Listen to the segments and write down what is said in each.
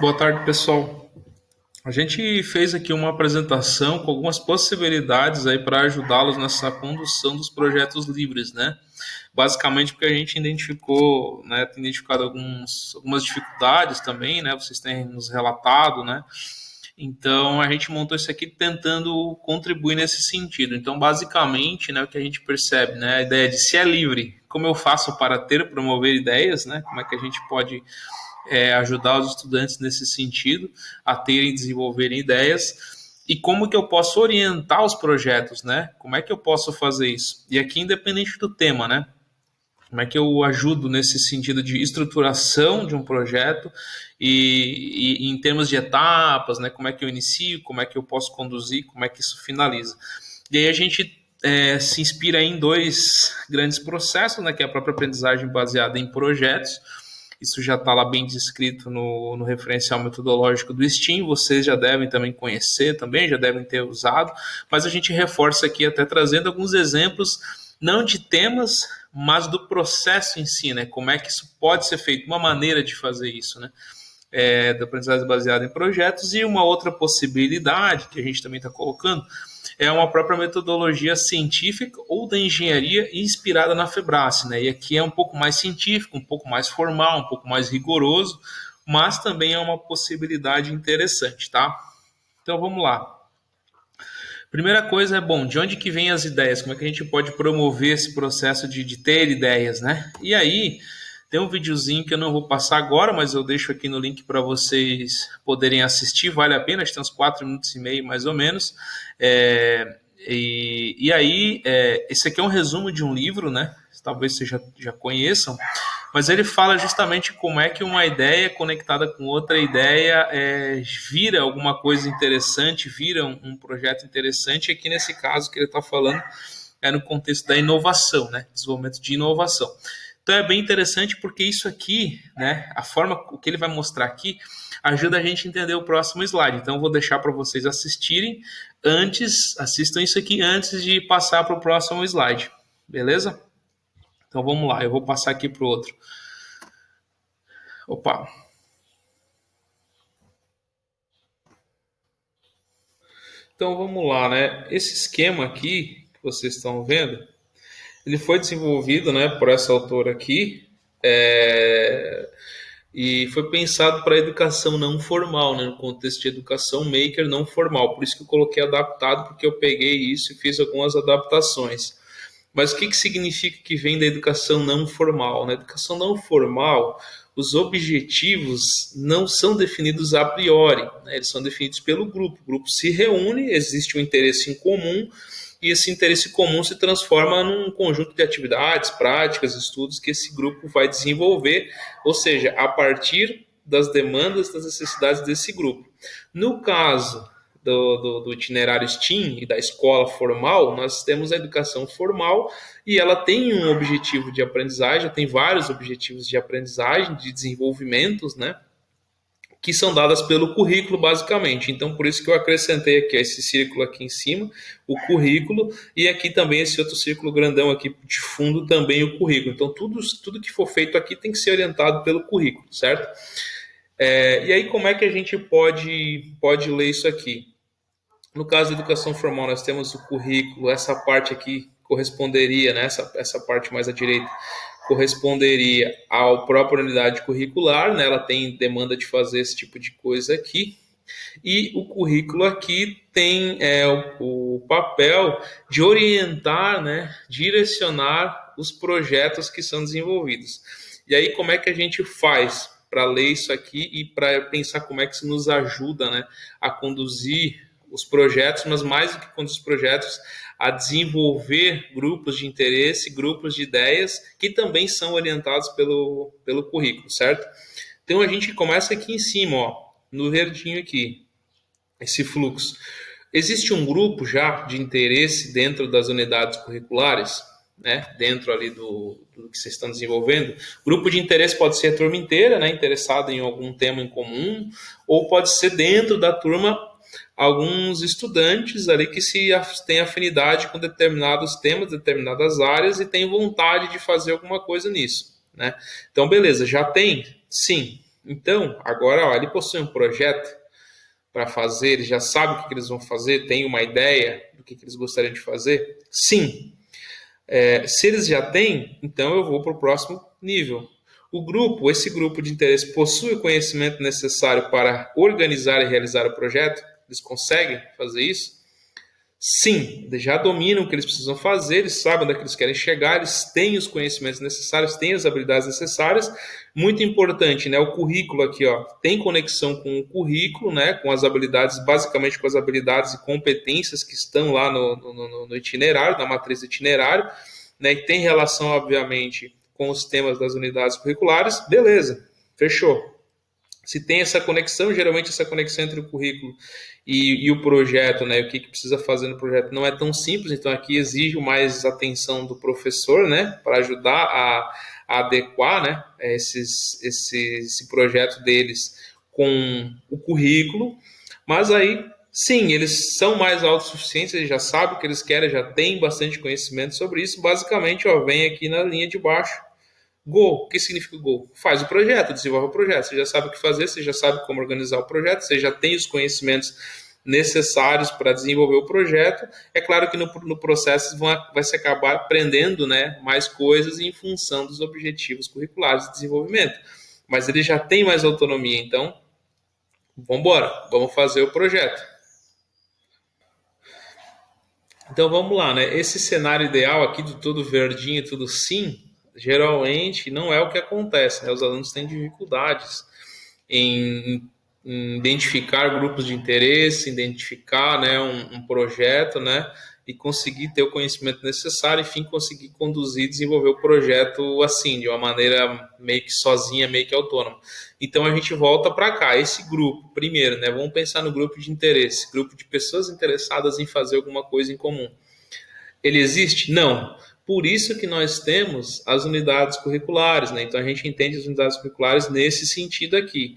Boa tarde, pessoal. A gente fez aqui uma apresentação com algumas possibilidades aí para ajudá-los nessa condução dos projetos livres, né? Basicamente porque a gente identificou, né, tem identificado algumas dificuldades também, né? Vocês têm nos relatado, né? Então a gente montou isso aqui tentando contribuir nesse sentido. Então, basicamente, né, o que a gente percebe, né, a ideia de se é livre, como eu faço para ter, promover ideias, né? Como é que a gente pode ajudar os estudantes nesse sentido, a terem e desenvolverem ideias, e como que eu posso orientar os projetos, né? Como é que eu posso fazer isso? E aqui, independente do tema, né? Como é que eu ajudo nesse sentido de estruturação de um projeto e em termos de etapas, né? Como é que eu inicio, como é que eu posso conduzir, como é que isso finaliza. E aí a gente se inspira em dois grandes processos, né? Que é a própria aprendizagem baseada em projetos. Isso já está lá bem descrito no referencial metodológico do STEAM, vocês já devem também conhecer, também já devem ter usado, mas a gente reforça aqui até trazendo alguns exemplos, não de temas, mas do processo em si, né? Como é que isso pode ser feito, uma maneira de fazer isso, né? Da aprendizagem baseada em projetos, e uma outra possibilidade que a gente também está colocando é uma própria metodologia científica ou da engenharia inspirada na Febrace, né? E aqui é um pouco mais científico, um pouco mais formal, um pouco mais rigoroso, mas também é uma possibilidade interessante, tá? Então vamos lá. Primeira coisa é, bom, de onde que vem as ideias? Como é que a gente pode promover esse processo de ter ideias, né? E aí, tem um videozinho que eu não vou passar agora, mas eu deixo aqui no link para vocês poderem assistir, vale a pena, acho que tem uns 4 minutos e meio mais ou menos. Esse aqui é um resumo de um livro, né? Talvez vocês já conheçam, mas ele fala justamente como é que uma ideia conectada com outra ideia vira alguma coisa interessante, vira um projeto interessante. E aqui nesse caso que ele está falando é no contexto da inovação, né? Desenvolvimento de inovação. Então é bem interessante porque isso aqui, né? A forma, o que ele vai mostrar aqui, ajuda a gente a entender o próximo slide. Então eu vou deixar para vocês assistirem assistam isso aqui antes de passar para o próximo slide, beleza? Então vamos lá, eu vou passar aqui para o outro. Opa! Então vamos lá, né? Esse esquema aqui que vocês estão vendo, ele foi desenvolvido, né, por essa autora aqui, e foi pensado para a educação não formal, né, no contexto de educação maker não formal. Por isso que eu coloquei adaptado, porque eu peguei isso e fiz algumas adaptações. Mas o que significa que vem da educação não formal? Na educação não formal, os objetivos não são definidos a priori, né? Eles são definidos pelo grupo. O grupo se reúne, existe um interesse em comum, e esse interesse comum se transforma num conjunto de atividades, práticas, estudos que esse grupo vai desenvolver, ou seja, a partir das demandas, das necessidades desse grupo. No caso do itinerário STEAM e da escola formal, nós temos a educação formal e ela tem um objetivo de aprendizagem, tem vários objetivos de aprendizagem, de desenvolvimentos, né? Que são dadas pelo currículo, basicamente. Então, por isso que eu acrescentei aqui esse círculo aqui em cima, o currículo, e aqui também esse outro círculo grandão aqui de fundo, também o currículo. Então, tudo que for feito aqui tem que ser orientado pelo currículo, certo? E aí, como é que a gente pode ler isso aqui? No caso da educação formal, nós temos o currículo, essa parte aqui corresponderia, né, essa parte mais à direita, corresponderia à própria unidade curricular, né, ela tem demanda de fazer esse tipo de coisa aqui, e o currículo aqui tem o papel de orientar, né, direcionar os projetos que são desenvolvidos. E aí, como é que a gente faz para ler isso aqui e para pensar como é que isso nos ajuda, né, a conduzir os projetos, mas mais do que conduzir os projetos, a desenvolver grupos de interesse, grupos de ideias que também são orientados pelo currículo, certo? Então a gente começa aqui em cima, ó, no verdinho aqui, esse fluxo. Existe um grupo já de interesse dentro das unidades curriculares, né? Dentro ali do que vocês estão desenvolvendo. Grupo de interesse pode ser a turma inteira, né? Interessada em algum tema em comum, ou pode ser dentro da turma alguns estudantes ali que têm afinidade com determinados temas, determinadas áreas e têm vontade de fazer alguma coisa nisso, né? Então, beleza, já tem? Sim. Então, agora, ó, ele possui um projeto para fazer, ele já sabe o que eles vão fazer, tem uma ideia do que eles gostariam de fazer? Sim. Se eles já têm, então eu vou para o próximo nível. Esse grupo de interesse possui o conhecimento necessário para organizar e realizar o projeto? Eles conseguem fazer isso? Sim, eles já dominam o que eles precisam fazer, eles sabem onde é que eles querem chegar, eles têm os conhecimentos necessários, têm as habilidades necessárias. Muito importante, né? O currículo aqui, ó, tem conexão com o currículo, né? Com as habilidades, basicamente com as habilidades e competências que estão lá no itinerário, na matriz do itinerário, né? E tem relação, obviamente, com os temas das unidades curriculares. Beleza, fechou. Se tem essa conexão, geralmente essa conexão entre o currículo e o projeto, né, o que precisa fazer no projeto não é tão simples, então aqui exige mais atenção do professor, né, para ajudar a adequar, né, esse projeto deles com o currículo, mas aí sim, eles são mais autossuficientes, eles já sabem o que eles querem, já têm bastante conhecimento sobre isso, basicamente, ó, vem aqui na linha de baixo. Go, o que significa Go? Faz o projeto, desenvolve o projeto. Você já sabe o que fazer, você já sabe como organizar o projeto, você já tem os conhecimentos necessários para desenvolver o projeto. É claro que no processo vai se acabar aprendendo, né, mais coisas em função dos objetivos curriculares de desenvolvimento. Mas ele já tem mais autonomia, então vamos embora, vamos fazer o projeto. Então vamos lá, né? Esse cenário ideal aqui de tudo verdinho, tudo sim, geralmente não é o que acontece, né? Os alunos têm dificuldades em identificar grupos de interesse, identificar, né, um projeto, né, e conseguir ter o conhecimento necessário, enfim, conseguir conduzir, desenvolver o projeto assim, de uma maneira meio que sozinha, meio que autônoma. Então a gente volta para cá, esse grupo, primeiro, né, vamos pensar no grupo de interesse, grupo de pessoas interessadas em fazer alguma coisa em comum. Ele existe? Não. Por isso que nós temos as unidades curriculares, né? Então a gente entende as unidades curriculares nesse sentido aqui.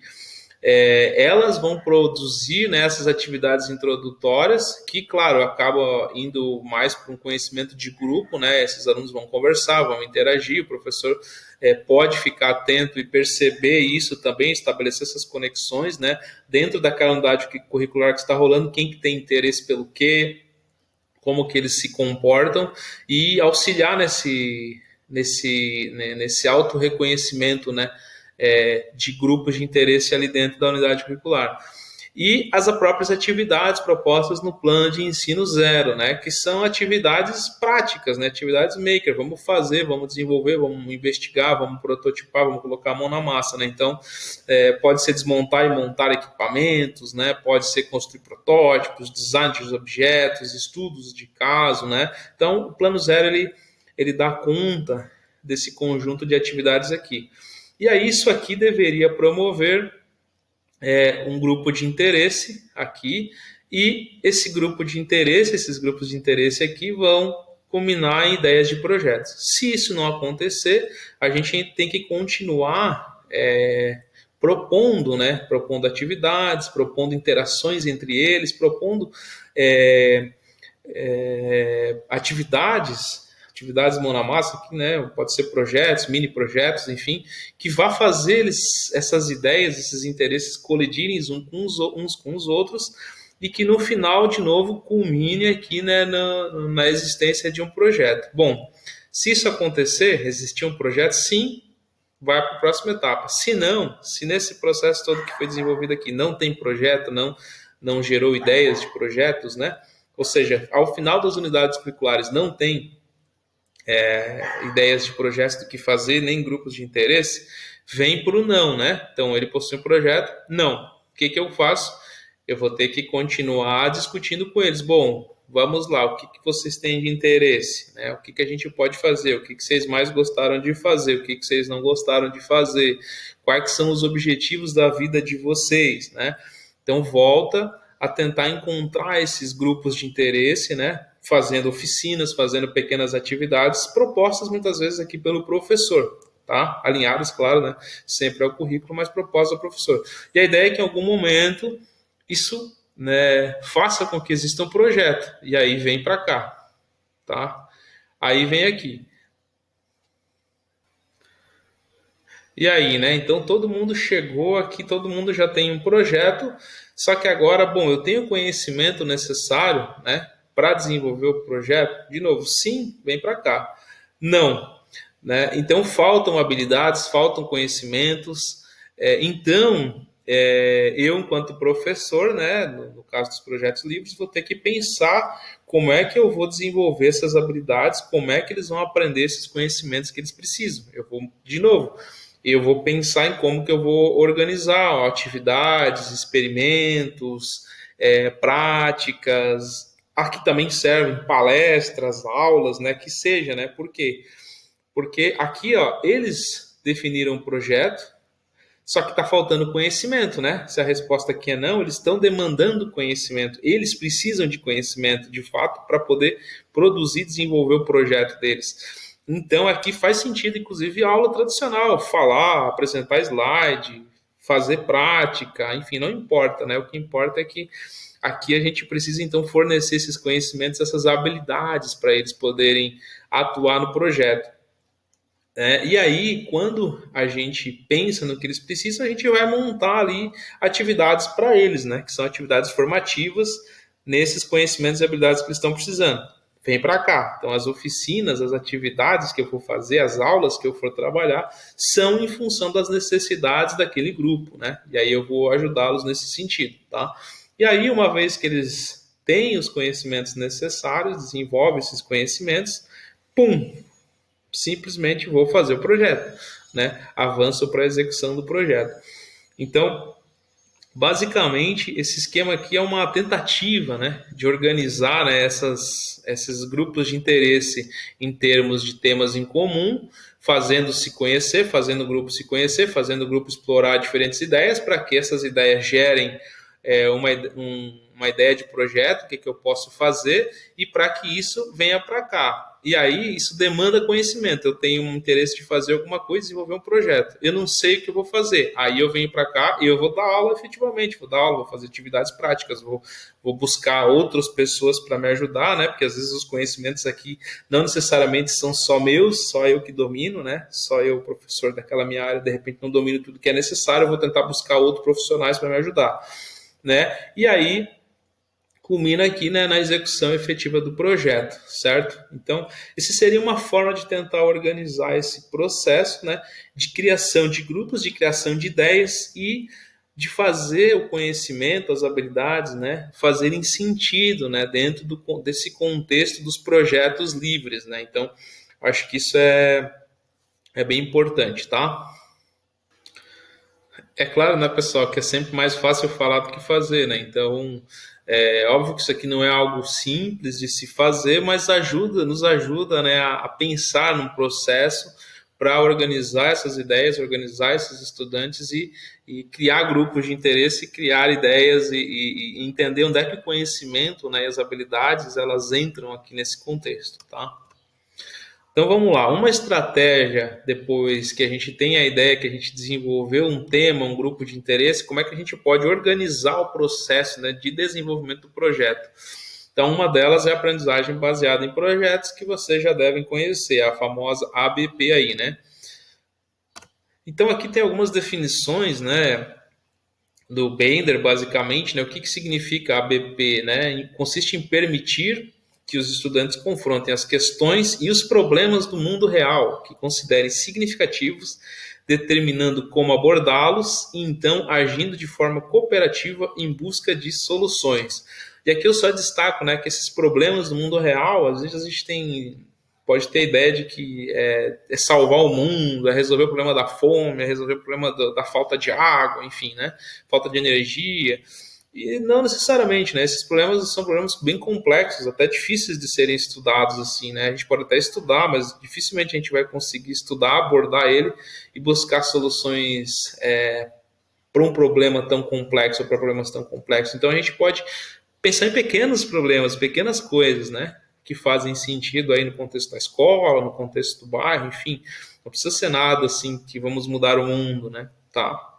Elas vão produzir, né, essas atividades introdutórias, que, claro, acaba indo mais para um conhecimento de grupo, né? Esses alunos vão conversar, vão interagir, o professor pode ficar atento e perceber isso também, estabelecer essas conexões, né? Dentro daquela unidade curricular que está rolando, quem que tem interesse pelo quê, como que eles se comportam e auxiliar nesse auto-reconhecimento, né, de grupos de interesse ali dentro da unidade curricular. E as próprias atividades propostas no plano de ensino zero, né, que são atividades práticas, né, atividades maker, vamos fazer, vamos desenvolver, vamos investigar, vamos prototipar, vamos colocar a mão na massa, né, então pode ser desmontar e montar equipamentos, né, pode ser construir protótipos, design de objetos, estudos de caso, né, então o plano zero ele dá conta desse conjunto de atividades aqui. E aí isso aqui deveria promover um grupo de interesse aqui, e esse grupo de interesse, esses grupos de interesse aqui vão culminar em ideias de projetos. Se isso não acontecer, a gente tem que continuar propondo, né? Propondo atividades, propondo interações entre eles, propondo atividades mão na massa, que, né, pode ser projetos, mini projetos, enfim, que vá fazer essas ideias, esses interesses colidirem uns com os outros e que no final, de novo, culmine aqui, né, na existência de um projeto. Bom, se isso acontecer, existir um projeto, sim, vai para a próxima etapa. Se não, se nesse processo todo que foi desenvolvido aqui não tem projeto, não gerou ideias de projetos, né? Ou seja, ao final das unidades curriculares não tem ideias de projetos do que fazer, nem grupos de interesse, vem para o não, né? Então, ele possui um projeto, não. O que eu faço? Eu vou ter que continuar discutindo com eles. Bom, vamos lá, o que vocês têm de interesse? Né? O que a gente pode fazer? O que vocês mais gostaram de fazer? O que vocês não gostaram de fazer? Quais são os objetivos da vida de vocês? Né? Então, volta a tentar encontrar esses grupos de interesse, né? Fazendo oficinas, fazendo pequenas atividades, propostas muitas vezes aqui pelo professor, tá? Alinhadas, claro, né? Sempre ao currículo, mas propostas ao professor. E a ideia é que em algum momento isso, né, faça com que exista um projeto, e aí vem para cá, tá? Aí vem aqui. E aí, né? Então todo mundo chegou aqui, todo mundo já tem um projeto, só que agora, bom, eu tenho o conhecimento necessário, né, para desenvolver o projeto. De novo, sim, vem para cá. Não, né? Então faltam habilidades, faltam conhecimentos. Eu, enquanto professor, né, no caso dos projetos livres, vou ter que pensar como é que eu vou desenvolver essas habilidades, como é que eles vão aprender esses conhecimentos que eles precisam. Eu vou, de novo, eu vou pensar em como que eu vou organizar ó, atividades, experimentos, práticas. Aqui também servem palestras, aulas, né, que seja, né? Por quê? Porque aqui, ó, eles definiram um projeto, só que está faltando conhecimento, né? Se a resposta aqui é não, eles estão demandando conhecimento. Eles precisam de conhecimento, de fato, para poder produzir e desenvolver o projeto deles. Então, aqui faz sentido, inclusive, aula tradicional, falar, apresentar slide, fazer prática, enfim, não importa, né? O que importa é que aqui a gente precisa, então, fornecer esses conhecimentos, essas habilidades para eles poderem atuar no projeto. E aí, quando a gente pensa no que eles precisam, a gente vai montar ali atividades para eles, né? Que são atividades formativas nesses conhecimentos e habilidades que eles estão precisando. Vem para cá. Então, as oficinas, as atividades que eu for fazer, as aulas que eu for trabalhar, são em função das necessidades daquele grupo, né? E aí eu vou ajudá-los nesse sentido, tá? E aí, uma vez que eles têm os conhecimentos necessários, desenvolvem esses conhecimentos, pum, simplesmente vou fazer o projeto, né? Avanço para a execução do projeto. Então, basicamente, esse esquema aqui é uma tentativa, né, de organizar, né, esses grupos de interesse em termos de temas em comum, fazendo se conhecer, fazendo o grupo se conhecer, fazendo o grupo explorar diferentes ideias, para que essas ideias gerem uma ideia de projeto, o que eu posso fazer, e para que isso venha para cá. E aí isso demanda conhecimento. Eu tenho um interesse de fazer alguma coisa, desenvolver um projeto. Eu não sei o que eu vou fazer. Aí eu venho para cá e eu vou dar aula efetivamente. Vou dar aula, vou fazer atividades práticas, vou buscar outras pessoas para me ajudar, né? Porque às vezes os conhecimentos aqui não necessariamente são só meus, só eu que domino, né? Só eu, professor daquela minha área, de repente não domino tudo que é necessário. Eu vou tentar buscar outros profissionais para me ajudar, né? E aí culmina aqui, né, na execução efetiva do projeto, certo? Então, esse seria uma forma de tentar organizar esse processo, né, de criação de grupos, de criação de ideias e de fazer o conhecimento, as habilidades, né, fazerem sentido, né, dentro desse contexto dos projetos livres, né? Então, acho que isso é bem importante, tá? É claro, né, pessoal, que é sempre mais fácil falar do que fazer, né? Então, é óbvio que isso aqui não é algo simples de se fazer, mas nos ajuda, né, a pensar num processo para organizar essas ideias, organizar esses estudantes e criar grupos de interesse, criar ideias e entender onde é que o conhecimento, né, e as habilidades elas entram aqui nesse contexto, tá? Então vamos lá, uma estratégia depois que a gente tem a ideia que a gente desenvolveu um tema, um grupo de interesse, como é que a gente pode organizar o processo, né, de desenvolvimento do projeto? Então uma delas é a aprendizagem baseada em projetos que vocês já devem conhecer, a famosa ABP aí, né? Então aqui tem algumas definições, né, do Bender, basicamente, né? O que significa ABP, né? Consiste em permitir que os estudantes confrontem as questões e os problemas do mundo real, que considerem significativos, determinando como abordá-los e então agindo de forma cooperativa em busca de soluções. E aqui eu só destaco, né, que esses problemas do mundo real, às vezes a gente pode ter a ideia de que é salvar o mundo, é resolver o problema da fome, é resolver o problema da falta de água, enfim, né? Falta de energia. E não necessariamente, né? Esses problemas são problemas bem complexos, até difíceis de serem estudados, assim, né? A gente pode até estudar, mas dificilmente a gente vai conseguir estudar, abordar ele e buscar soluções para um problema tão complexo ou para problemas tão complexos. Então a gente pode pensar em pequenos problemas, pequenas coisas, né? Que fazem sentido aí no contexto da escola, no contexto do bairro, enfim. Não precisa ser nada assim que vamos mudar o mundo, né? Tá.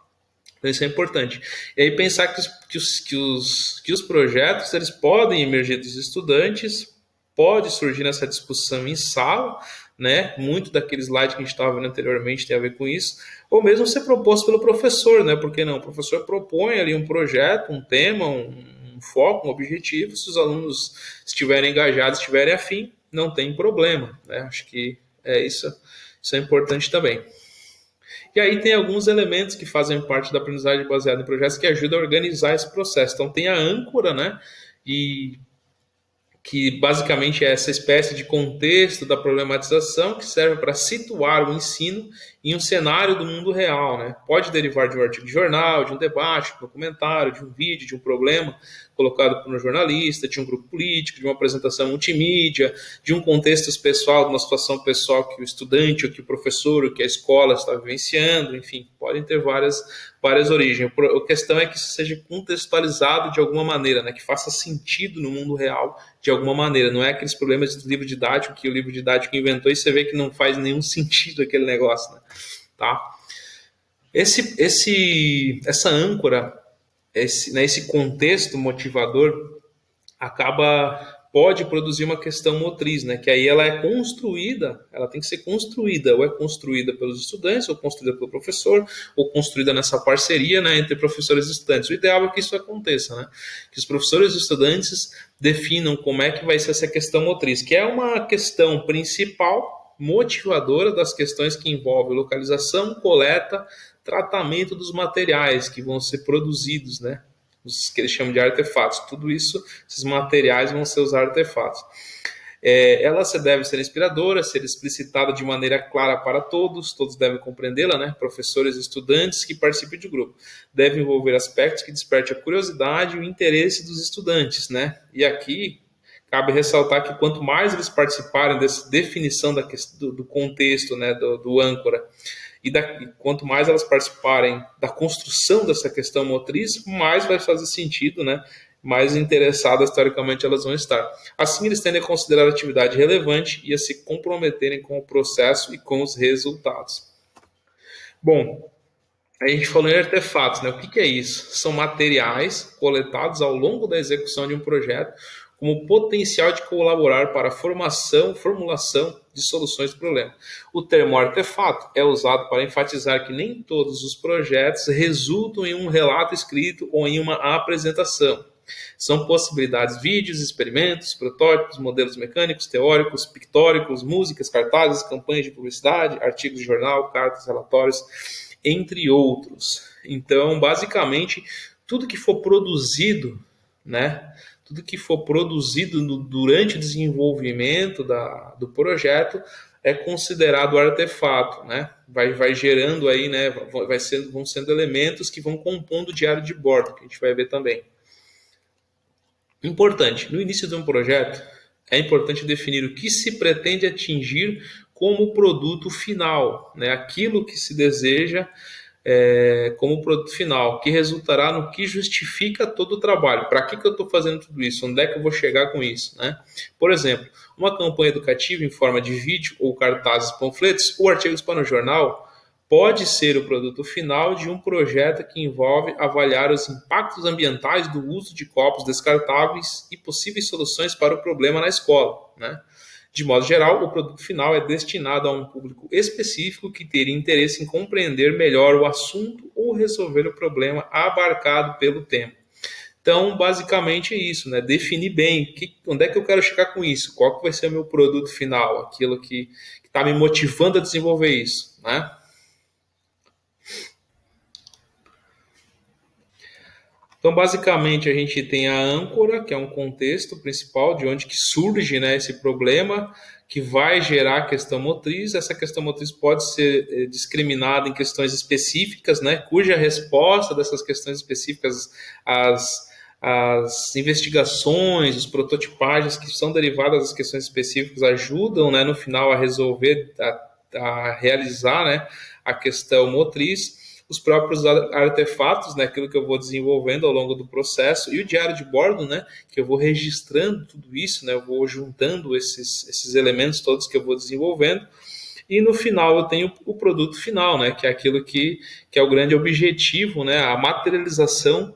Então isso é importante. E aí pensar que os projetos eles podem emergir dos estudantes, pode surgir nessa discussão em sala, né? Muito daquele slide que a gente estava vendo anteriormente tem a ver com isso, ou mesmo ser proposto pelo professor, né? Por que não? O professor propõe ali um projeto, um tema, um foco, um objetivo. Se os alunos estiverem engajados, estiverem afim, não tem problema, né? Acho que isso é importante também. E aí tem alguns elementos que fazem parte da aprendizagem baseada em projetos que ajudam a organizar esse processo. Então tem a âncora, né? E que basicamente é essa espécie de contexto da problematização que serve para situar o ensino em um cenário do mundo real, né? Pode derivar de um artigo de jornal, de um debate, de um documentário, de um vídeo, de um problema colocado por um jornalista, de um grupo político, de uma apresentação multimídia, de um contexto pessoal, de uma situação pessoal que o estudante, ou que o professor, ou que a escola está vivenciando, enfim, podem ter várias origens. A questão é que isso seja contextualizado de alguma maneira, né? Que faça sentido no mundo real de alguma maneira. Não é aqueles problemas do livro didático que o livro didático inventou e você vê que não faz nenhum sentido aquele negócio, né? Tá? Essa âncora, esse contexto motivador pode produzir uma questão motriz, né? Que aí ela é construída, ela tem que ser construída, ou é construída pelos estudantes, ou construída pelo professor, ou construída nessa parceria, né, entre professores e estudantes. O ideal é que isso aconteça, né? Que os professores e estudantes definam como é que vai ser essa questão motriz, que é uma questão principal, motivadora das questões que envolvem localização, coleta, tratamento dos materiais que vão ser produzidos, né? Os que eles chamam de artefatos. Tudo isso, esses materiais vão ser os artefatos. Ela deve ser inspiradora, ser explicitada de maneira clara para todos devem compreendê-la, né? Professores e estudantes que participem do grupo. Deve envolver aspectos que despertem a curiosidade e o interesse dos estudantes, né? E aqui cabe ressaltar que quanto mais eles participarem dessa definição do contexto, né, do âncora, e quanto mais elas participarem da construção dessa questão motriz, mais vai fazer sentido, né? Mais interessadas, teoricamente, elas vão estar. Assim, eles tendem a considerar a atividade relevante e a se comprometerem com o processo e com os resultados. Bom, a gente falou em artefatos, né? O que é isso? São materiais coletados ao longo da execução de um projeto como potencial de colaborar para a formulação de soluções do problema. O termo artefato é usado para enfatizar que nem todos os projetos resultam em um relato escrito ou em uma apresentação. São possibilidades vídeos, experimentos, protótipos, modelos mecânicos, teóricos, pictóricos, músicas, cartazes, campanhas de publicidade, artigos de jornal, cartas, relatórios, entre outros. Então, basicamente, tudo que for produzido, né? Tudo que for produzido durante o desenvolvimento do projeto é considerado artefato, né? Vai gerando aí, né? Vão sendo elementos que vão compondo o diário de bordo, que a gente vai ver também. Importante, no início de um projeto, é importante definir o que se pretende atingir como produto final, né? Aquilo que se deseja como produto final, que resultará no que justifica todo o trabalho. Para que eu estou fazendo tudo isso? Onde é que eu vou chegar com isso? Né? Por exemplo, uma campanha educativa em forma de vídeo ou cartazes, panfletos ou artigos para o jornal pode ser o produto final de um projeto que envolve avaliar os impactos ambientais do uso de copos descartáveis e possíveis soluções para o problema na escola, né? De modo geral, o produto final é destinado a um público específico que teria interesse em compreender melhor o assunto ou resolver o problema abarcado pelo tema. Então, basicamente é isso, né? Definir bem onde é que eu quero chegar com isso, qual que vai ser o meu produto final, aquilo que está me motivando a desenvolver isso, né? Então, basicamente, a gente tem a âncora, que é um contexto principal de onde que surge, né, esse problema que vai gerar a questão motriz. Essa questão motriz pode ser discriminada em questões específicas, né, cuja resposta dessas questões específicas, as investigações, as prototipagens que são derivadas das questões específicas ajudam, né, no final a resolver, a realizar, né, a questão motriz. Os próprios artefatos, né, aquilo que eu vou desenvolvendo ao longo do processo, e o diário de bordo, né, que eu vou registrando tudo isso, né, eu vou juntando esses elementos todos que eu vou desenvolvendo, e no final eu tenho o produto final, né, que é aquilo que é o grande objetivo, né, a materialização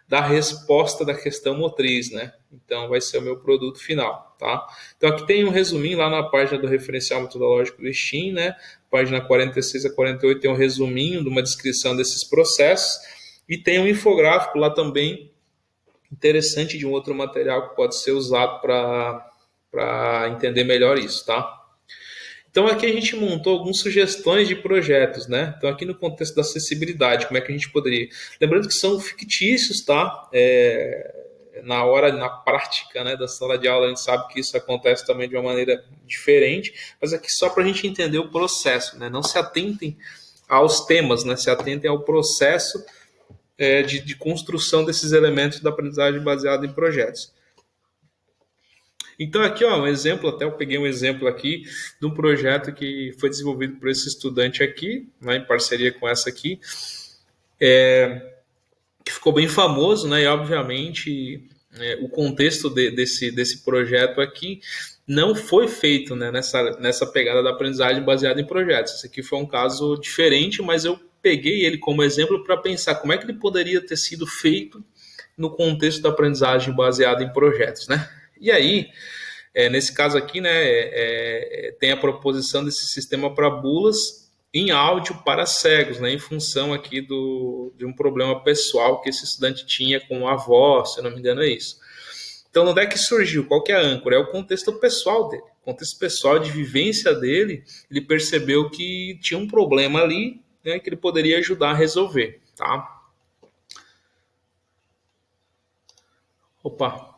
da resposta da questão motriz, né. Então, vai ser o meu produto final, tá? Então, aqui tem um resuminho lá na página do referencial metodológico do Steam, né? Página 46 a 48 tem um resuminho de uma descrição desses processos e tem um infográfico lá também interessante de um outro material que pode ser usado para entender melhor isso, tá? Então aqui a gente montou algumas sugestões de projetos, né? Então aqui no contexto da acessibilidade, como é que a gente poderia... Lembrando que são fictícios, tá? Na prática, né, da sala de aula, a gente sabe que isso acontece também de uma maneira diferente, mas aqui só para a gente entender o processo, né? Não se atentem aos temas, né? Se atentem ao processo de construção desses elementos da aprendizagem baseada em projetos. Então aqui, ó, um exemplo, até eu peguei um exemplo aqui de um projeto que foi desenvolvido por esse estudante aqui, né, em parceria com essa aqui, que ficou bem famoso, né, e obviamente o contexto desse projeto aqui não foi feito, né, nessa pegada da aprendizagem baseada em projetos. Esse aqui foi um caso diferente, mas eu peguei ele como exemplo para pensar como é que ele poderia ter sido feito no contexto da aprendizagem baseada em projetos, né? E aí, nesse caso aqui, né, tem a proposição desse sistema para bulas em áudio para cegos, né, em função aqui de um problema pessoal que esse estudante tinha com a avó, se eu não me engano é isso. Então, onde é que surgiu? Qual que é a âncora? É o contexto pessoal dele. O contexto pessoal de vivência dele, ele percebeu que tinha um problema ali, né, que ele poderia ajudar a resolver, tá? Opa!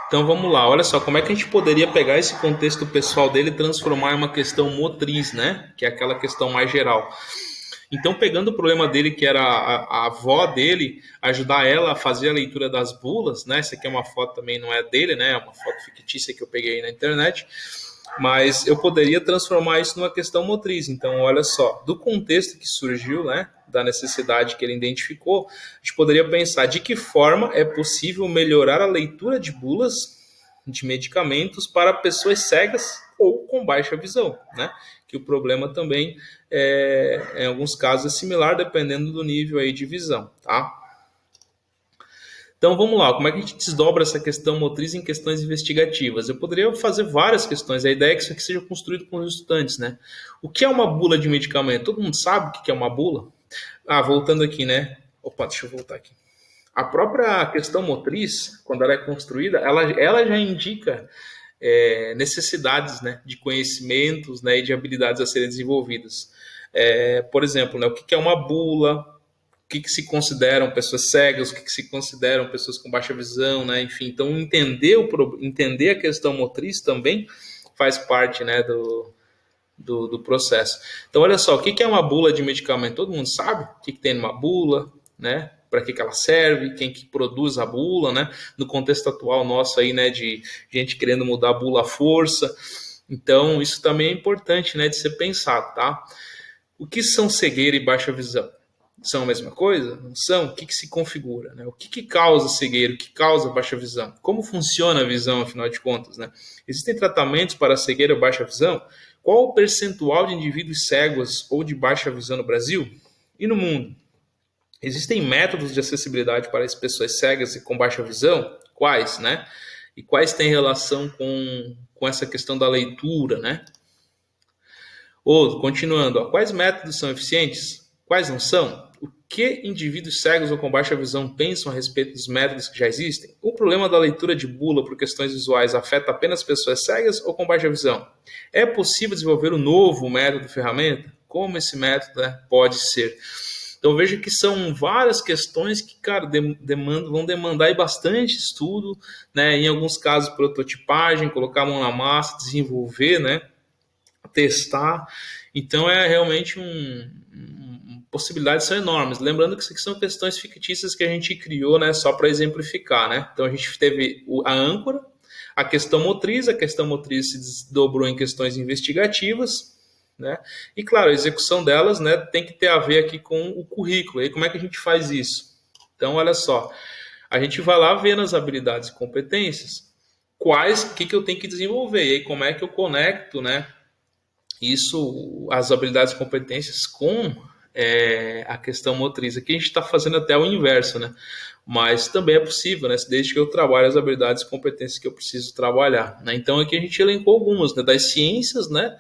Então vamos lá, olha só, como é que a gente poderia pegar esse contexto pessoal dele e transformar em uma questão motriz, né? Que é aquela questão mais geral. Então, pegando o problema dele, que era a avó dele, ajudar ela a fazer a leitura das bulas, né? Essa aqui é uma foto também, não é dele, né? É uma foto fictícia que eu peguei na internet. Mas eu poderia transformar isso numa questão motriz. Então, olha só, do contexto que surgiu, né, da necessidade que ele identificou, a gente poderia pensar de que forma é possível melhorar a leitura de bulas de medicamentos para pessoas cegas ou com baixa visão, né? Que o problema também, em alguns casos, é similar, dependendo do nível aí de visão, tá? Então vamos lá, como é que a gente desdobra essa questão motriz em questões investigativas? Eu poderia fazer várias questões, a ideia é que isso aqui seja construído com os estudantes, né? O que é uma bula de medicamento? Todo mundo sabe o que é uma bula? Voltando aqui, né? Opa, deixa eu voltar aqui. A própria questão motriz, quando ela é construída, ela já indica necessidades, né, de conhecimentos, né, e de habilidades a serem desenvolvidas. Por exemplo, né, o que é uma bula, o que se consideram pessoas cegas, o que se consideram pessoas com baixa visão, né? Enfim, então entender a questão motriz também faz parte, né, do processo. Então, olha só, o que é uma bula de medicamento? Todo mundo sabe o que tem numa bula, né? Para que ela serve, quem que produz a bula, né? No contexto atual nosso aí, né, de gente querendo mudar a bula à força. Então, isso também é importante, né, de ser pensado, tá? O que são cegueira e baixa visão? São a mesma coisa? Não são? O que se configura? Né? O que causa cegueira? O que causa baixa visão? Como funciona a visão, afinal de contas? Né? Existem tratamentos para cegueira ou baixa visão? Qual o percentual de indivíduos cegos ou de baixa visão no Brasil e no mundo? Existem métodos de acessibilidade para as pessoas cegas e com baixa visão? Quais? Né? E quais têm relação com essa questão da leitura? Né? Ou, continuando, quais métodos são eficientes? Quais não são? O que indivíduos cegos ou com baixa visão pensam a respeito dos métodos que já existem? O problema da leitura de bula por questões visuais afeta apenas pessoas cegas ou com baixa visão? É possível desenvolver um novo método, ferramenta? Como esse método, né, pode ser? Então veja que são várias questões que, cara, vão demandar aí bastante estudo, né? Em alguns casos prototipagem, colocar a mão na massa, desenvolver, né? Testar. Então é realmente possibilidades são enormes. Lembrando que isso aqui são questões fictícias que a gente criou, né, só para exemplificar, né? Então a gente teve a âncora, a questão motriz se desdobrou em questões investigativas, né? E claro, a execução delas, né, tem que ter a ver aqui com o currículo. E como é que a gente faz isso? Então olha só, a gente vai lá ver nas habilidades e competências o que eu tenho que desenvolver, e aí como é que eu conecto, né, isso, as habilidades e competências com a questão motriz. Aqui a gente está fazendo até o inverso, né? Mas também é possível, né? Desde que eu trabalhe as habilidades e competências que eu preciso trabalhar, né? Então aqui a gente elencou algumas, né, das ciências, né?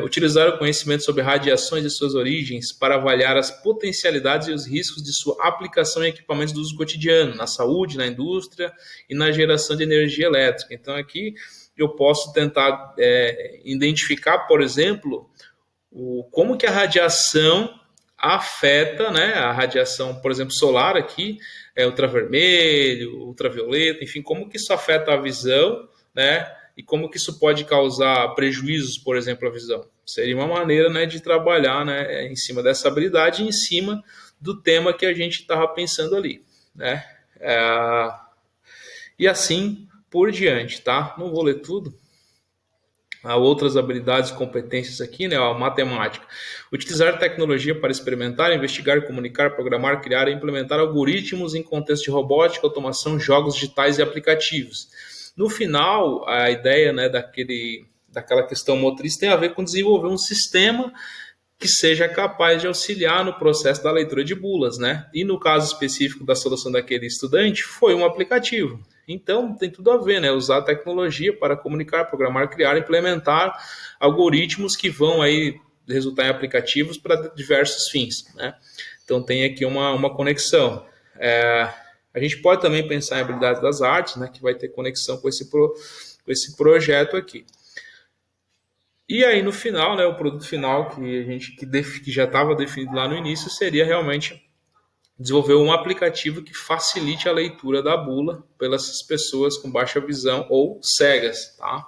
Utilizar o conhecimento sobre radiações e suas origens para avaliar as potencialidades e os riscos de sua aplicação em equipamentos de uso cotidiano, na saúde, na indústria e na geração de energia elétrica. Então aqui eu posso tentar identificar, por exemplo, como que a radiação afeta, né, a radiação, por exemplo, solar aqui, ultravermelho, ultravioleta, enfim, como que isso afeta a visão, né, e como que isso pode causar prejuízos, por exemplo, à visão. Seria uma maneira, né, de trabalhar, né, em cima dessa habilidade e em cima do tema que a gente estava pensando ali, né, e assim por diante, tá? Não vou ler tudo. Há outras habilidades e competências aqui, né? A matemática. Utilizar tecnologia para experimentar, investigar, comunicar, programar, criar e implementar algoritmos em contexto de robótica, automação, jogos digitais e aplicativos. No final, a ideia, né, daquela questão motriz tem a ver com desenvolver um sistema que seja capaz de auxiliar no processo da leitura de bulas, né? E no caso específico da solução daquele estudante, foi um aplicativo. Então, tem tudo a ver, né? Usar a tecnologia para comunicar, programar, criar, implementar algoritmos que vão aí resultar em aplicativos para diversos fins, né? Então, tem aqui uma conexão. A gente pode também pensar em habilidades das artes, né? Que vai ter conexão com esse projeto aqui. E aí, no final, né, o produto final que já estava definido lá no início seria realmente desenvolver um aplicativo que facilite a leitura da bula pelas pessoas com baixa visão ou cegas, tá?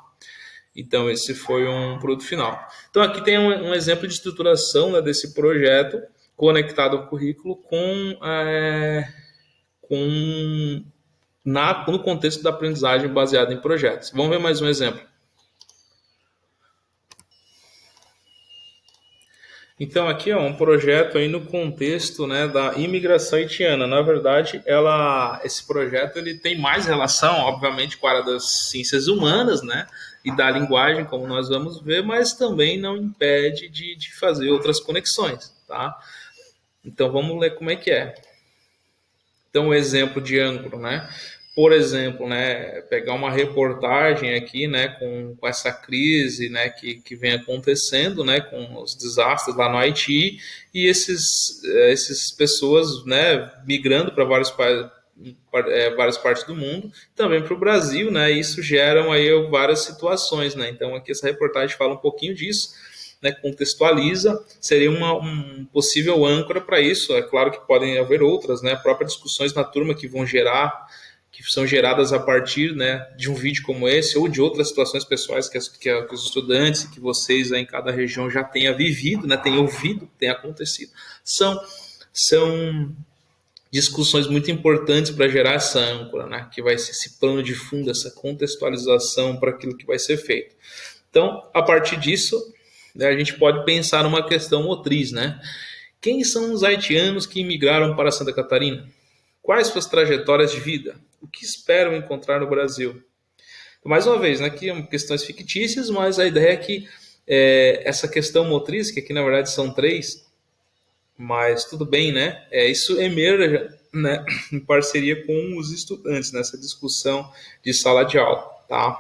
Então, esse foi um produto final. Então, aqui tem um exemplo de estruturação, né, desse projeto conectado ao currículo no contexto da aprendizagem baseada em projetos. Vamos ver mais um exemplo. Então, aqui é um projeto aí no contexto, né, da imigração haitiana. Na verdade, esse projeto ele tem mais relação, obviamente, com a área das ciências humanas, né, e da linguagem, como nós vamos ver, mas também não impede de fazer outras conexões, tá? Então, vamos ler como é que é. Então, o exemplo de ângulo, né? Por exemplo, né, pegar uma reportagem aqui, né, com essa crise, né, que vem acontecendo, né, com os desastres lá no Haiti e essas pessoas, né, migrando para várias partes do mundo, também para o Brasil, né, e isso geram aí várias situações, né. Então aqui essa reportagem fala um pouquinho disso, né, contextualiza, seria um possível âncora para isso. É claro que podem haver outras, né, próprias discussões na turma que são geradas a partir, né, de um vídeo como esse ou de outras situações pessoais que os estudantes e que vocês aí em cada região já tenham vivido, né, tenham ouvido, tenham acontecido. São discussões muito importantes para gerar essa âncora, né, que vai ser esse plano de fundo, essa contextualização para aquilo que vai ser feito. Então, a partir disso, né, a gente pode pensar numa questão motriz, né? Quem são os haitianos que imigraram para Santa Catarina? Quais suas trajetórias de vida? O que esperam encontrar no Brasil? Então, mais uma vez, né, aqui são questões fictícias, mas a ideia é que essa questão motriz, que aqui na verdade são 3, mas tudo bem, né? Isso emerge, né, em parceria com os estudantes nessa discussão de sala de aula, tá?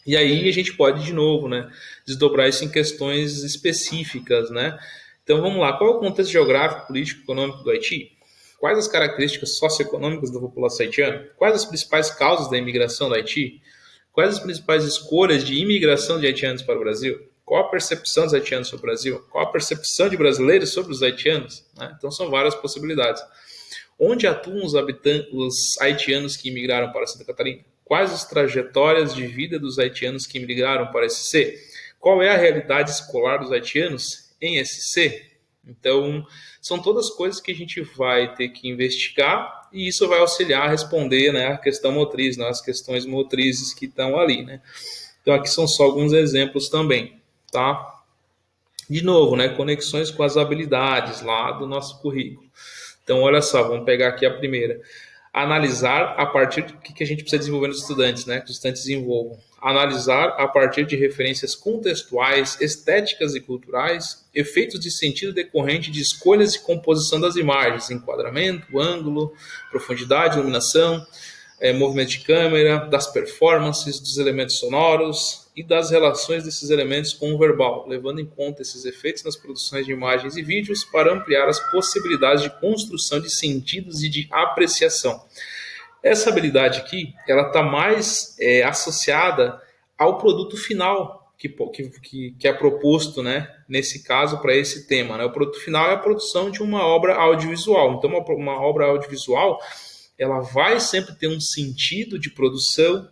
E aí a gente pode, de novo, né, desdobrar isso em questões específicas, né? Então vamos lá, qual é o contexto geográfico, político, econômico do Haiti? Quais as características socioeconômicas da população haitiana? Quais as principais causas da imigração do Haiti? Quais as principais escolhas de imigração de haitianos para o Brasil? Qual a percepção dos haitianos sobre o Brasil? Qual a percepção de brasileiros sobre os haitianos? Né? Então são várias possibilidades. Onde atuam os haitianos que imigraram para Santa Catarina? Quais as trajetórias de vida dos haitianos que imigraram para SC? Qual é a realidade escolar dos haitianos em SC? Então, são todas coisas que a gente vai ter que investigar e isso vai auxiliar a responder, né, a questão motriz, né, as questões motrizes que estão ali, né? Então, aqui são só alguns exemplos também, tá? De novo, né, conexões com as habilidades lá do nosso currículo. Então, olha só, vamos pegar aqui a primeira. Analisar a partir do que a gente precisa desenvolver nos estudantes, né? Que os estudantes desenvolvam. Analisar a partir de referências contextuais, estéticas e culturais, efeitos de sentido decorrente de escolhas e composição das imagens, enquadramento, ângulo, profundidade, iluminação, movimento de câmera, das performances, dos elementos sonoros e das relações desses elementos com o verbal, levando em conta esses efeitos nas produções de imagens e vídeos para ampliar as possibilidades de construção de sentidos e de apreciação. Essa habilidade aqui, ela está mais associada ao produto final que é proposto, né, nesse caso, para esse tema. Né? O produto final é a produção de uma obra audiovisual. Então, uma obra audiovisual, ela vai sempre ter um sentido de produção,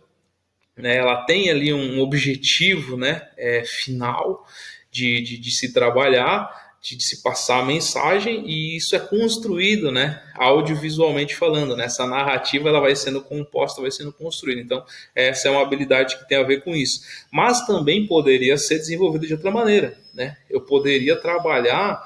né? Ela tem ali um objetivo, né, final de se trabalhar, de se passar a mensagem, e isso é construído, né, audiovisualmente falando, né? Essa narrativa ela vai sendo composta, vai sendo construída. Então, essa é uma habilidade que tem a ver com isso. Mas também poderia ser desenvolvida de outra maneira, né? Eu poderia trabalhar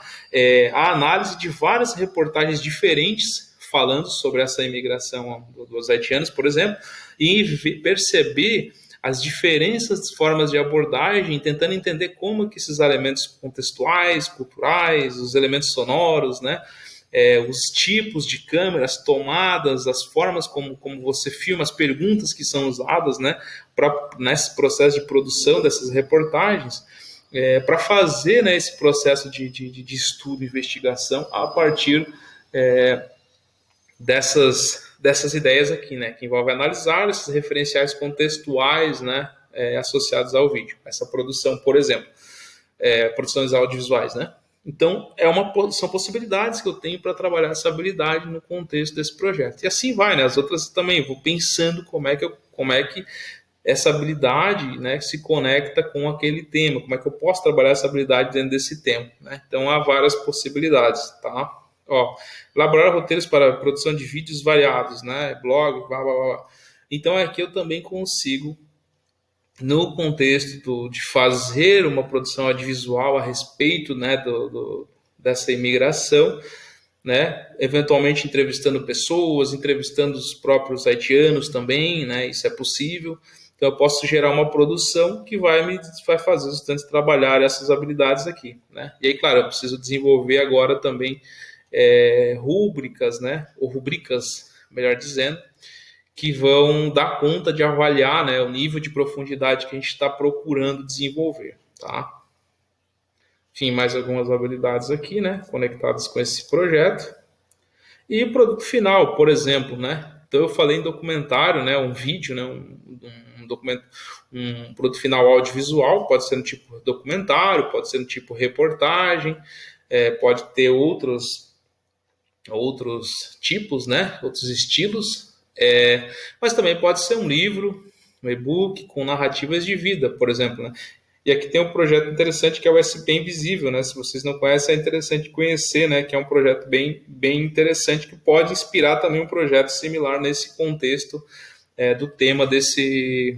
a análise de várias reportagens diferentes falando sobre essa imigração dos haitianos, por exemplo, e perceber as diferenças de formas de abordagem, tentando entender como que esses elementos contextuais, culturais, os elementos sonoros, né, os tipos de câmeras, tomadas, as formas como você filma, as perguntas que são usadas, né, nesse processo de produção dessas reportagens, para fazer, né, esse processo de estudo e investigação a partir dessas ideias aqui, né, que envolve analisar esses referenciais contextuais, né, associados ao vídeo. Essa produção, por exemplo, produções audiovisuais, né? Então, são possibilidades que eu tenho para trabalhar essa habilidade no contexto desse projeto. E assim vai, né? As outras também, vou pensando como é que essa habilidade, né, se conecta com aquele tema, como é que eu posso trabalhar essa habilidade dentro desse tema, né? Então, há várias possibilidades, tá? Ó, elaborar roteiros para produção de vídeos variados, né? Blog, blá, blá, blá. Então, aqui eu também consigo, no contexto de fazer uma produção audiovisual a respeito, né, dessa imigração, né, eventualmente entrevistando pessoas, entrevistando os próprios haitianos também, né, isso é possível. Então eu posso gerar uma produção que vai fazer os estudantes trabalhar essas habilidades aqui, né. E aí, claro, eu preciso desenvolver agora também rúbricas, né, ou rubricas, melhor dizendo, que vão dar conta de avaliar, né, o nível de profundidade que a gente está procurando desenvolver, tá? Enfim, mais algumas habilidades aqui, né, conectadas com esse projeto. E o produto final, por exemplo, né? Então eu falei em documentário, né, um vídeo, né, um produto final audiovisual, pode ser no tipo documentário, pode ser no tipo reportagem, pode ter outros tipos, né, outros estilos. Mas também pode ser um livro, um e-book com narrativas de vida, por exemplo, né? E aqui tem um projeto interessante que é o SP Invisível, né? Se vocês não conhecem, é interessante conhecer, né? Que é um projeto bem, bem interessante que pode inspirar também um projeto similar nesse contexto do tema desse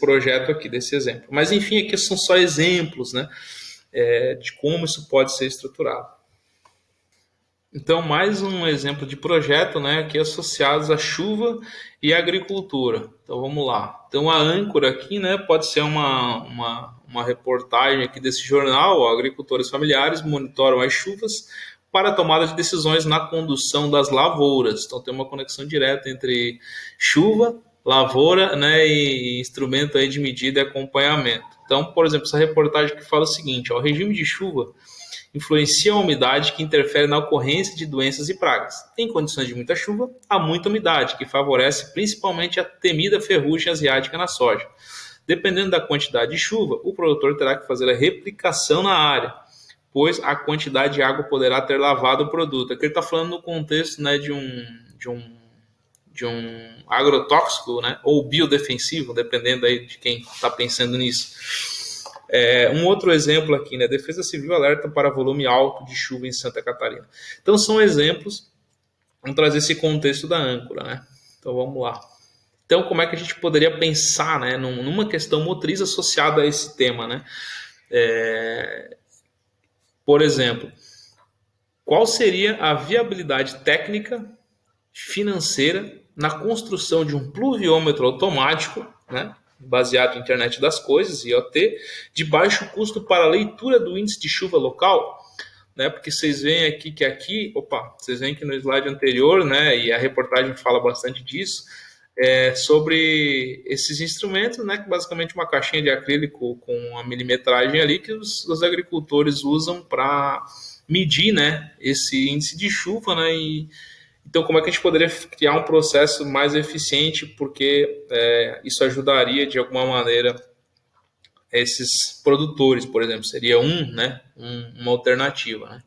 projeto aqui, desse exemplo. Mas enfim, aqui são só exemplos, né? De como isso pode ser estruturado. Então, mais um exemplo de projeto, né, aqui associados à chuva e à agricultura. Então, vamos lá. Então, a âncora aqui, né, pode ser uma reportagem aqui desse jornal. Agricultores familiares monitoram as chuvas para a tomada de decisões na condução das lavouras. Então, tem uma conexão direta entre chuva, lavoura, né, e instrumento aí de medida e acompanhamento. Então, por exemplo, essa reportagem que fala o seguinte: ó, o regime de chuva influencia a umidade, que interfere na ocorrência de doenças e pragas. Em condições de muita chuva, há muita umidade, que favorece principalmente a temida ferrugem asiática na soja. Dependendo da quantidade de chuva, o produtor terá que fazer a replicação na área, pois a quantidade de água poderá ter lavado o produto. Aqui ele está falando no contexto, né, de um agrotóxico, né, ou biodefensivo, dependendo aí de quem está pensando nisso. Um outro exemplo aqui, né? Defesa Civil alerta para volume alto de chuva em Santa Catarina. Então, são exemplos, vamos trazer esse contexto da âncora, né? Então, vamos lá. Então, como é que a gente poderia pensar, né, numa questão motriz associada a esse tema, né? Por exemplo, qual seria a viabilidade técnica financeira na construção de um pluviômetro automático, né, baseado em internet das coisas, IoT, de baixo custo para leitura do índice de chuva local, né? Porque vocês veem aqui que vocês veem que no slide anterior, né, e a reportagem fala bastante disso, sobre esses instrumentos, né, que basicamente uma caixinha de acrílico com a milimetragem ali que os agricultores usam para medir, né, esse índice de chuva, né, e então como é que a gente poderia criar um processo mais eficiente, porque isso ajudaria de alguma maneira esses produtores, por exemplo, seria uma alternativa, né?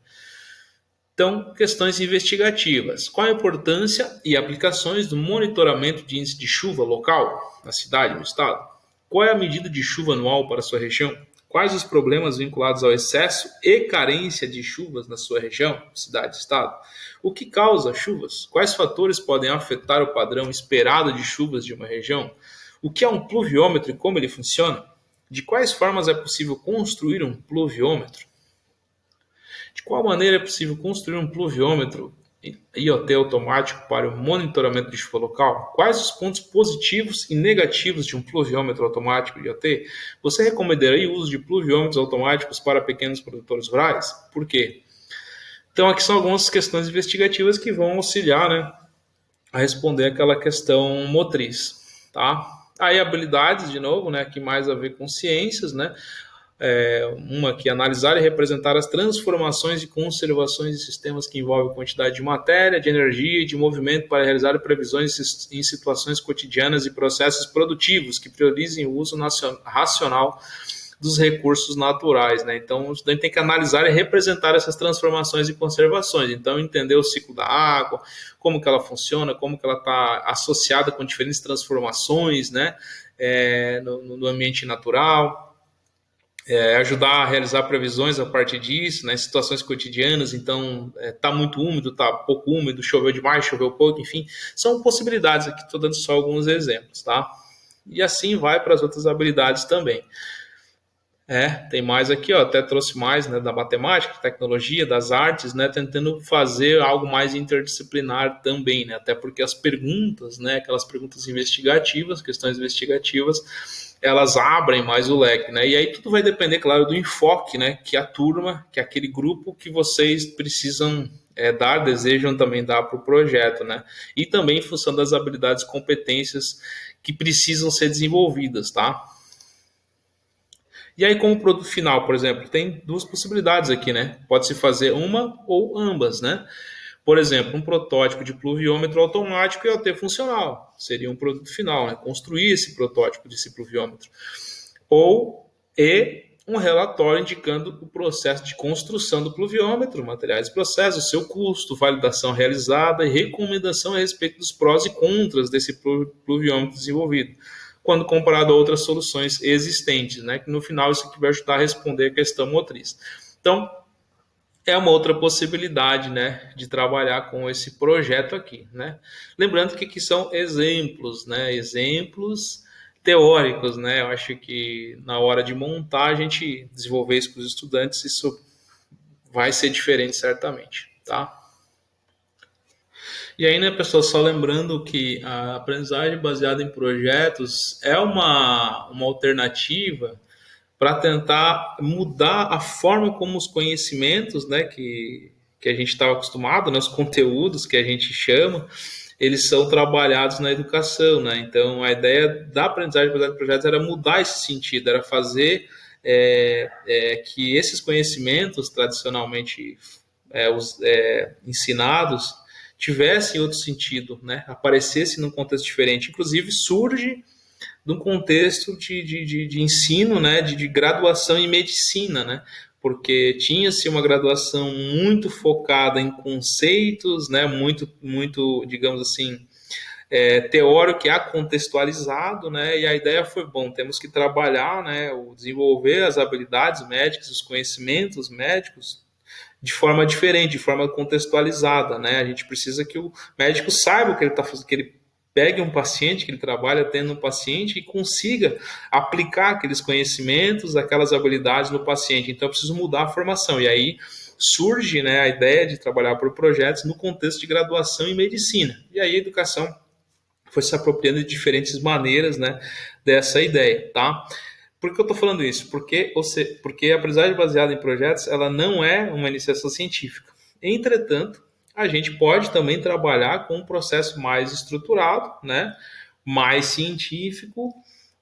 Então, questões investigativas. Qual a importância e aplicações do monitoramento de índice de chuva local na cidade, no estado? Qual é a medida de chuva anual para a sua região? Quais os problemas vinculados ao excesso e carência de chuvas na sua região, cidade, estado? O que causa chuvas? Quais fatores podem afetar o padrão esperado de chuvas de uma região? O que é um pluviômetro e como ele funciona? De quais formas é possível construir um pluviômetro? De qual maneira é possível construir um pluviômetro IoT automático para o monitoramento de chuva local? Quais os pontos positivos e negativos de um pluviômetro automático IoT? Você recomendaria o uso de pluviômetros automáticos para pequenos produtores rurais? Por quê? Então, aqui são algumas questões investigativas que vão auxiliar, né, a responder aquela questão motriz, tá? Aí, habilidades, de novo, né, que mais a ver com ciências, né? Uma que é analisar e representar as transformações e conservações de sistemas que envolvem quantidade de matéria, de energia e de movimento para realizar previsões em situações cotidianas e processos produtivos que priorizem o uso racional dos recursos naturais, né? Então, o estudante tem que analisar e representar essas transformações e conservações. Então, entender o ciclo da água, como que ela funciona, como que ela está associada com diferentes transformações, né? No ambiente natural. Ajudar a realizar previsões a partir disso, né, situações cotidianas. Então, está muito úmido, está pouco úmido, choveu demais, choveu pouco, enfim, são possibilidades aqui, estou dando só alguns exemplos, tá? E assim vai para as outras habilidades também. Tem mais aqui, ó, até trouxe mais, né, da matemática, tecnologia, das artes, né, tentando fazer algo mais interdisciplinar também, né, até porque as perguntas, né, aquelas perguntas investigativas, questões investigativas, elas abrem mais o leque, né, e aí tudo vai depender, claro, do enfoque, né, que a turma, que aquele grupo que vocês precisam desejam também dar para o projeto, né, e também em função das habilidades e competências que precisam ser desenvolvidas, tá? E aí, como produto final, por exemplo, tem duas possibilidades aqui, né? Pode-se fazer uma ou ambas, né? Por exemplo, um protótipo de pluviômetro automático e IoT funcional. Seria um produto final, né? Construir esse protótipo desse pluviômetro. E um relatório indicando o processo de construção do pluviômetro, materiais e processos, seu custo, validação realizada e recomendação a respeito dos prós e contras desse pluviômetro desenvolvido, quando comparado a outras soluções existentes, né? Que no final isso aqui vai ajudar a responder a questão motriz. Então, é uma outra possibilidade, né, de trabalhar com esse projeto aqui, né? Lembrando que aqui são exemplos, né? Exemplos teóricos, né? Eu acho que na hora de montar, a gente desenvolver isso com os estudantes, isso vai ser diferente certamente, tá? E aí, né, pessoal, só lembrando que a aprendizagem baseada em projetos é uma alternativa para tentar mudar a forma como os conhecimentos, né, que a gente estava acostumado, né, os conteúdos que a gente chama, eles são trabalhados na educação, né? Então, a ideia da aprendizagem baseada em projetos era mudar esse sentido, era fazer que esses conhecimentos tradicionalmente ensinados tivessem outro sentido, né? Aparecesse num contexto diferente. Inclusive, surge de um contexto de ensino, né? De graduação em medicina, né? Porque tinha-se uma graduação muito focada em conceitos, né? Muito, digamos assim, teórico e contextualizado, né? E a ideia foi, bom, temos que trabalhar, né? Desenvolver as habilidades médicas, os conhecimentos médicos de forma diferente, de forma contextualizada, né? A gente precisa que o médico saiba o que ele está fazendo, que ele pegue um paciente, que ele trabalha tendo um paciente e consiga aplicar aqueles conhecimentos, aquelas habilidades no paciente. Então, eu preciso mudar a formação. E aí surge, né, a ideia de trabalhar por projetos no contexto de graduação em medicina. E aí a educação foi se apropriando de diferentes maneiras, né, dessa ideia, tá? Por que eu estou falando isso? Porque a aprendizagem baseada em projetos, ela não é uma iniciação científica. Entretanto, a gente pode também trabalhar com um processo mais estruturado, né, mais científico,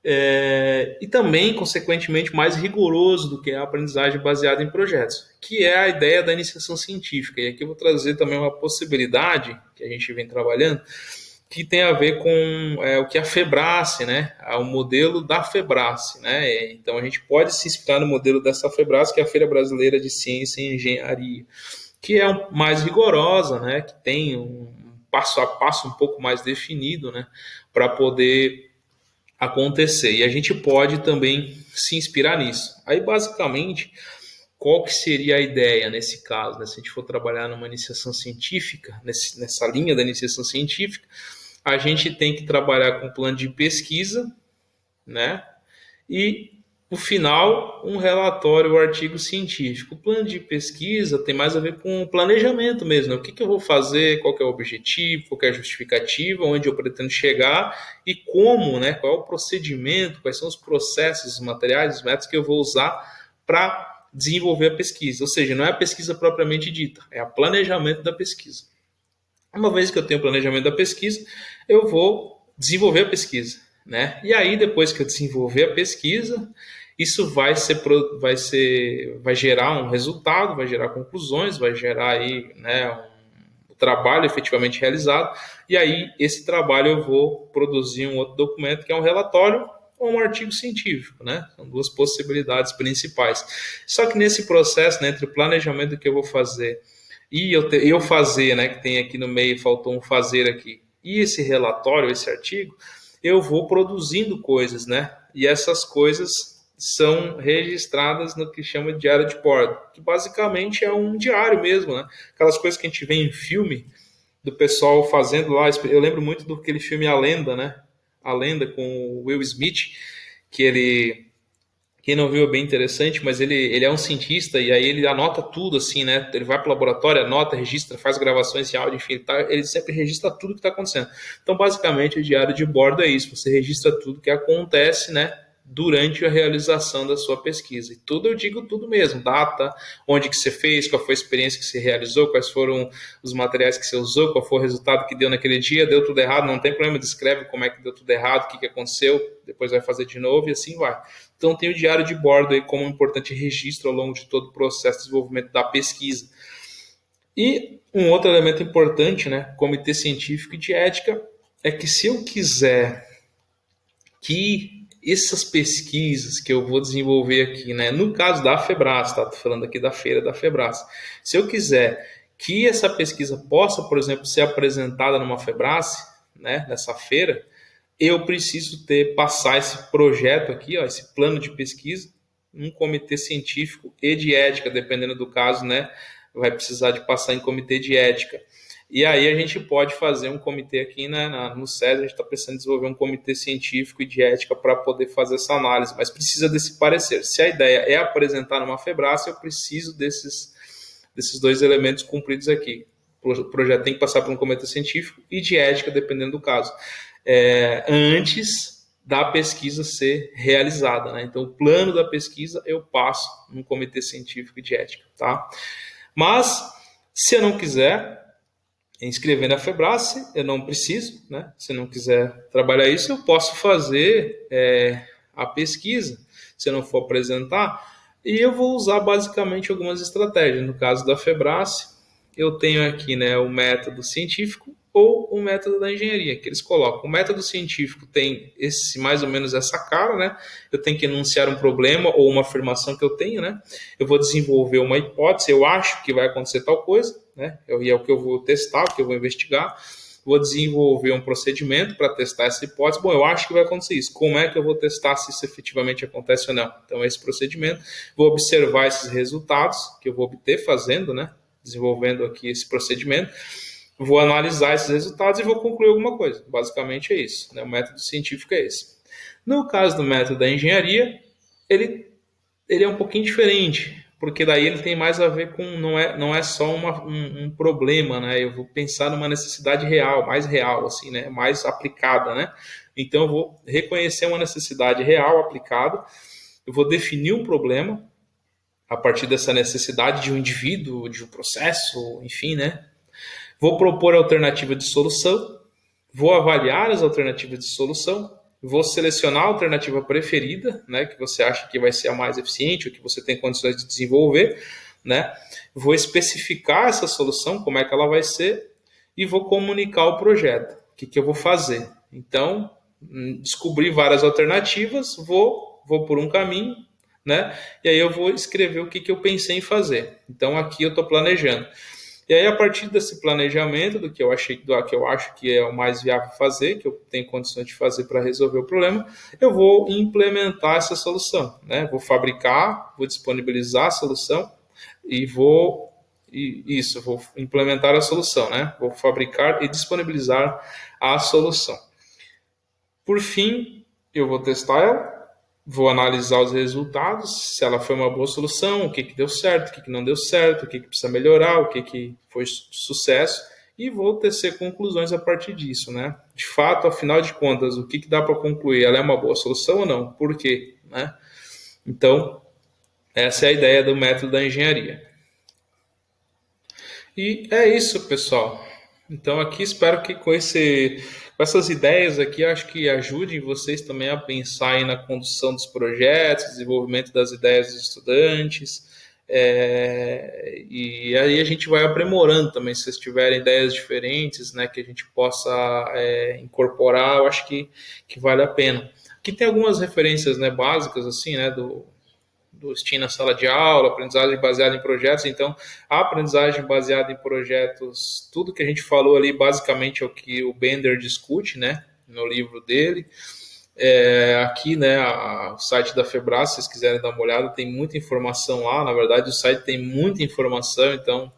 e também, consequentemente, mais rigoroso do que a aprendizagem baseada em projetos, que é a ideia da iniciação científica. E aqui eu vou trazer também uma possibilidade que a gente vem trabalhando, que tem a ver com o que a Febrace, né, o modelo da Febrace, né. Então a gente pode se inspirar no modelo dessa Febrace, que é a Feira Brasileira de Ciência e Engenharia, que é mais rigorosa, né, que tem um passo a passo um pouco mais definido, né, para poder acontecer. E a gente pode também se inspirar nisso. Aí, basicamente, qual que seria a ideia nesse caso, né? Se a gente for trabalhar numa iniciação científica, nessa linha da iniciação científica, a gente tem que trabalhar com plano de pesquisa, né? E, no final, um relatório, um artigo científico. O plano de pesquisa tem mais a ver com o planejamento mesmo, né? O que eu vou fazer, qual que é o objetivo, qual que é a justificativa, onde eu pretendo chegar e como, né? Qual é o procedimento, quais são os processos, os materiais, os métodos que eu vou usar para desenvolver a pesquisa. Ou seja, não é a pesquisa propriamente dita, é o planejamento da pesquisa. Uma vez que eu tenho o planejamento da pesquisa, eu vou desenvolver a pesquisa, né? E aí, depois que eu desenvolver a pesquisa, isso vai gerar um resultado, vai gerar conclusões, vai gerar aí, né, um trabalho efetivamente realizado. E aí, esse trabalho eu vou produzir um outro documento, que é um relatório ou um artigo científico, né? São duas possibilidades principais. Só que nesse processo, né, entre o planejamento que eu vou fazer e eu fazer, né, que tem aqui no meio, faltou um fazer aqui, e esse relatório, esse artigo, eu vou produzindo coisas, né? E essas coisas são registradas no que chama de diário de bordo, que basicamente é um diário mesmo, né? Aquelas coisas que a gente vê em filme, do pessoal fazendo lá. Eu lembro muito do aquele filme A Lenda, né? A Lenda, com o Will Smith, que ele... Quem não viu é bem interessante, mas ele é um cientista e aí ele anota tudo, assim, né? Ele vai para o laboratório, anota, registra, faz gravações de áudio, enfim, ele sempre registra tudo que está acontecendo. Então, basicamente, o diário de bordo é isso. Você registra tudo que acontece, né, durante a realização da sua pesquisa. E tudo, eu digo tudo mesmo, data, onde que você fez, qual foi a experiência que você realizou, quais foram os materiais que você usou, qual foi o resultado que deu naquele dia, deu tudo errado, não tem problema, descreve como é que deu tudo errado, o que aconteceu, depois vai fazer de novo e assim vai. Então tem o diário de bordo aí como um importante registro ao longo de todo o processo de desenvolvimento da pesquisa. E um outro elemento importante, né, comitê científico e de ética, é que se eu quiser que essas pesquisas que eu vou desenvolver aqui, né, no caso da Febrace, tá? Tô falando aqui da feira da Febrace. Se eu quiser que essa pesquisa possa, por exemplo, ser apresentada numa Febrace, né, nessa feira, eu preciso passar esse projeto aqui, ó, esse plano de pesquisa, um comitê científico e de ética, dependendo do caso, né, vai precisar de passar em comitê de ética. E aí a gente pode fazer um comitê aqui, né, no SESI, a gente está precisando desenvolver um comitê científico e de ética para poder fazer essa análise, mas precisa desse parecer. Se a ideia é apresentar numa Febrace, eu preciso desses dois elementos cumpridos aqui. O projeto tem que passar por um comitê científico e de ética, dependendo do caso, antes da pesquisa ser realizada, né? Então, o plano da pesquisa eu passo num comitê científico e de ética, tá? Mas, se eu não quiser inscrever na Febrace, eu não preciso, né? Se eu não quiser trabalhar isso, eu posso fazer a pesquisa, se eu não for apresentar, e eu vou usar basicamente algumas estratégias. No caso da Febrace, eu tenho aqui, né, o método científico ou o método da engenharia, que eles colocam. O método científico tem mais ou menos essa cara, né? Eu tenho que enunciar um problema ou uma afirmação que eu tenho, né? Eu vou desenvolver uma hipótese, eu acho que vai acontecer tal coisa, né? E é o que eu vou testar, o que eu vou investigar. Vou desenvolver um procedimento para testar essa hipótese. Bom, eu acho que vai acontecer isso. Como é que eu vou testar se isso efetivamente acontece ou não? Então, esse procedimento. Vou observar esses resultados que eu vou obter fazendo, né? Desenvolvendo aqui esse procedimento. Vou analisar esses resultados e vou concluir alguma coisa. Basicamente é isso, né? O método científico é esse. No caso do método da engenharia, ele é um pouquinho diferente, porque daí ele tem mais a ver com, não é só um problema, né? Eu vou pensar numa necessidade real, assim, né? Mais aplicada, né? Então eu vou reconhecer uma necessidade real aplicada, eu vou definir um problema a partir dessa necessidade de um indivíduo, de um processo, enfim, né? Vou propor alternativa de solução, vou avaliar as alternativas de solução, vou selecionar a alternativa preferida, né, que você acha que vai ser a mais eficiente, ou que você tem condições de desenvolver, né? Vou especificar essa solução, como é que ela vai ser, e vou comunicar o projeto, o que eu vou fazer. Então, descobri várias alternativas, vou por um caminho, né? E aí eu vou escrever o que eu pensei em fazer. Então, aqui eu estou planejando. E aí, a partir desse planejamento, do que eu acho que é o mais viável fazer, que eu tenho condições de fazer para resolver o problema, eu vou implementar essa solução, né? Vou fabricar, vou disponibilizar a solução e vou implementar a solução, né? Vou fabricar e disponibilizar a solução. Por fim, eu vou testar ela, vou analisar os resultados, se ela foi uma boa solução, o que deu certo, o que não deu certo, o que precisa melhorar, o que foi sucesso, e vou tecer conclusões a partir disso, né? De fato, afinal de contas, o que dá para concluir? Ela é uma boa solução ou não? Por quê? Né? Então, essa é a ideia do método da engenharia. E é isso, pessoal. Então, aqui espero que com essas ideias aqui, acho que ajudem vocês também a pensar aí na condução dos projetos, desenvolvimento das ideias dos estudantes. E aí a gente vai aprimorando também, se vocês tiverem ideias diferentes, né, que a gente possa incorporar, eu acho que vale a pena. Aqui tem algumas referências, né, básicas, assim, né, do STEAM na sala de aula, aprendizagem baseada em projetos. Então, a aprendizagem baseada em projetos, tudo que a gente falou ali, basicamente é o que o Bender discute, né, no livro dele. Aqui, né, o site da Febras, se vocês quiserem dar uma olhada, tem muita informação lá. Na verdade, o site tem muita informação, então,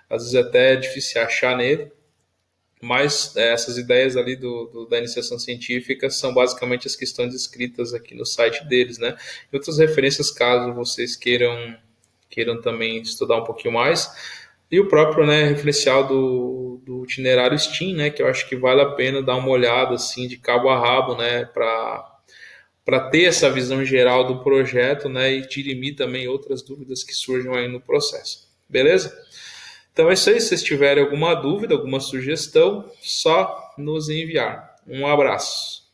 às vezes até é difícil achar nele. Mas essas ideias ali da iniciação científica são basicamente as que estão descritas aqui no site deles, né? E outras referências, caso vocês queiram também estudar um pouquinho mais. E o próprio, né, referencial do itinerário STEAM, né, que eu acho que vale a pena dar uma olhada assim de cabo a rabo, né, para ter essa visão geral do projeto, né, e dirimir também outras dúvidas que surjam aí no processo. Beleza? Então é isso aí. Se vocês tiverem alguma dúvida, alguma sugestão, só nos enviar. Um abraço.